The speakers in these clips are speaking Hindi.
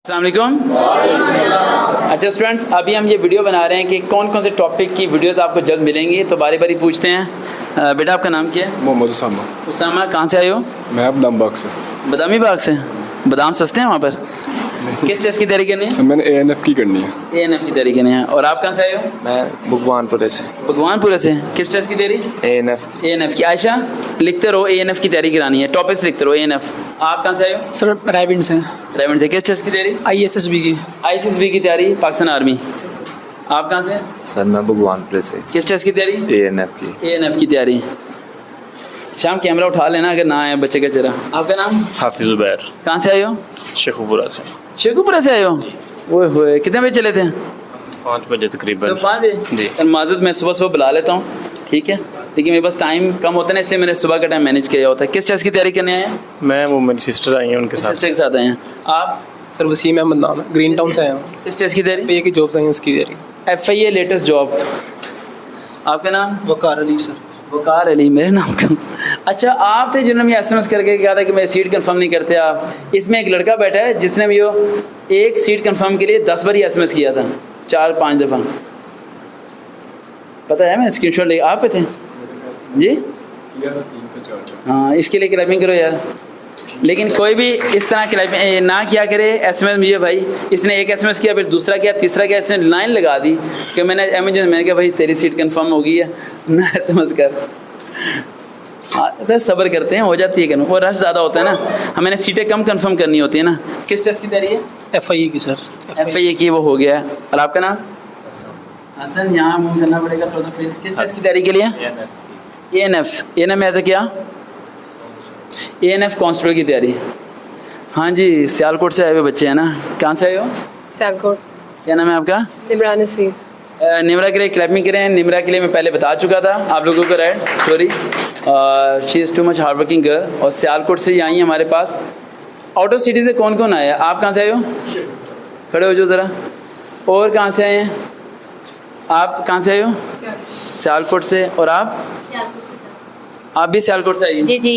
अस्सलाम वालेकुम। अच्छा स्टूडेंट्स, अभी हम ये वीडियो बना रहे हैं कि कौन कौन से टॉपिक की वीडियोस आपको जल्द मिलेंगी, तो बारी बारी पूछते हैं। बेटा आपका नाम क्या है? मोहम्मद उसामा। उसामा, कहाँ से आए हो? मैं बदाम बाग से। बदामी बाग से। बादाम सस्ते हैं वहाँ पर? किस टेस्ट की तैयारी करनी है? मैंने ANF की करनी है। ANF की तैयारी करनी है। और आप कहाँ से आए हो? मैं भगवानपुरे से। भगवानपुरे से। किस टेस्ट की तैयारी? ANF की। ANF की। आयशा, लिखते रहो, ANF की तैयारी करानी है, टॉपिक्स लिखते रहो ANF। आप कहाँ से आए हो? सर रायविंड से। रेवन से। किस टेस्ट की तैयारी? ISSB की। ISSB की तैयारी, पाकिस्तान आर्मी। आप कहाँ से? सर मैं भगवानपुरे से। किस टेस्ट की तैयारी? ANF की। ANF की तैयारी। शाम कैमरा उठा लेना अगर ना आए बच्चे का चेहरा। आपका नाम? हाफिज ज़ुबैर, कहाँ से आए हो? शेखुपुरा से। शेखुपुरा से आए हो? ओए होए, कितने बजे चले थे? 5 बजे तकरीबन। 5 बजे जी। माजत, मैं सुबह सुबह बुला लेता हूँ, ठीक है, लेकिन मेरे पास टाइम कम होता है ना, इसलिए मैंने सुबह का टाइम मैनेज किया होता है। किस टेस्ट की तैयारी करने आए हैं? मैं, वो मेरी सिस्टर आई हैं उनके साथ। सिस्टर के साथ आए हैं। आप? सर वसीम अहमद नाम है, ग्रीन टाउन से आया हूँ। किस टेस्ट की तैयारी? ये की जॉब्स आई हैं उसकी तैयारी। FIA latest job. आपका नाम? वकार अली सर। वकार अली, मेरे नाम का। अच्छा, आप थे जिन्होंने मुझे SMS करके कहा था कि मैं सीट कंफर्म नहीं करते आप। इसमें एक लड़का बैठा है जिसने भी एक सीट कंफर्म के लिए 10 बार ही SMS किया था, 4-5 दफ़ा। पता है, मैंने स्क्रीनशॉट ले। आप पे थे जी? हाँ, इसके लिए क्लैपिंग करो यार। लेकिन कोई भी इस तरह क्लैपिंग ना किया करे। SMS मुझे भाई, इसने एक SMS किया, फिर दूसरा किया, तीसरा किया, इसने लाइन लगा दी कि मैंने कहा भाई तेरी सीट कंफर्म हो गई है ना, SMS कर। हाँ, तो सब्र करते हैं, हो जाती है कंफर्म। और रश ज़्यादा होता है ना, हमें सीटें कम कंफर्म करनी होती है ना। किस टेस्ट की तैयारी है? FIA की सर। FIA की, वो हो गया। और आपका नाम? हसन। यहाँ मूव करना पड़ेगा थोड़ा सा फेस। किस टेस्ट की तैयारी के लिए? ANF में ऐसा क्या? ANF कांस्टेबल की तैयारी। हाँ जी, सियालकोट से आए हुए बच्चे हैं ना। कहाँ से आए हो? सियालकोट। क्या नाम है आपका? निमरान नसीर। निमरा के लिए क्लैपिंग करें। निमरा के लिए मैं पहले बता चुका था आप लोगों को, right story. She is too much hard working girl. और सियालकोट से ही आई हैं हमारे पास। आउट ऑफ सिटी से कौन कौन आया? आप कहाँ से आए हो? खड़े हो जो ज़रा। और कहाँ से आए हैं? आप कहाँ से आए हो? सियालकोट से। और आप भी सियालकोट से आई हैं? जी जी,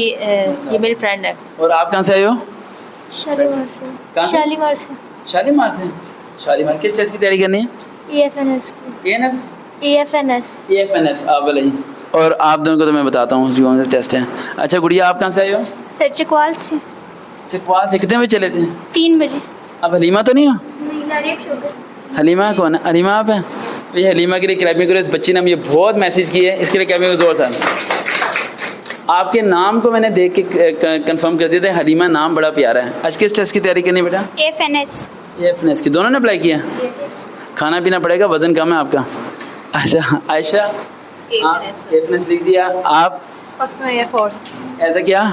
ये मेरी फ्रेंड है। और आप कहाँ से आए हो? शालीमार से। कहाँ से? शालीमार से। शालीमार से। शालीमार। किस टेस्ट की तैयारी करनी है? EFNS की। ANF? EFNS। आप वाला ही। और आप दोनों को तो मैं बताता हूँ जो कौन से टेस्ट हैं। अच्छा गुड़िया, आप कहाँ से आए हो? सर चकवाल से। चकवाल से। कितने बजे चले थे? 3 बजे। अब हलीमा तो नहीं हो? नहीं, नारियल शुगर। हलीमा कौन है? हलीमा आप हैं? ये हलीमा के लिए क्लैपिंग करो। इस बच्ची ने मुझे बहुत मैसेज किए, इसके लिए क्लैपिंग करो जोर से। आपके नाम को मैंने देख के कंफर्म कर दिया था, हलीमा नाम बड़ा प्यारा है। आज किस टेस्ट की तैयारी करनी है बेटा? EFNS की। दोनों ने अप्लाई किया? खाना पीना पड़ेगा, वजन कम है आपका। अच्छा आयशा, EFNS लिख दिया। आप? एयरफोर्स ऐसा क्या?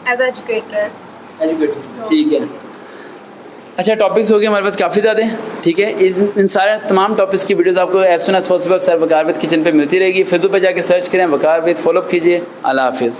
As educator. ठीक है। अच्छा, टॉपिक्स हो गए हमारे पास काफ़ी ज़्यादा, ठीक है। इन सारे तमाम टॉपिक्स की वीडियोस आपको as soon as possible sir Waqar with kitchen पे मिलती रहेगी। फिर पे जाके सर्च करें वकार विद, फॉलो कीजिए। अल्लाह हाफिज़।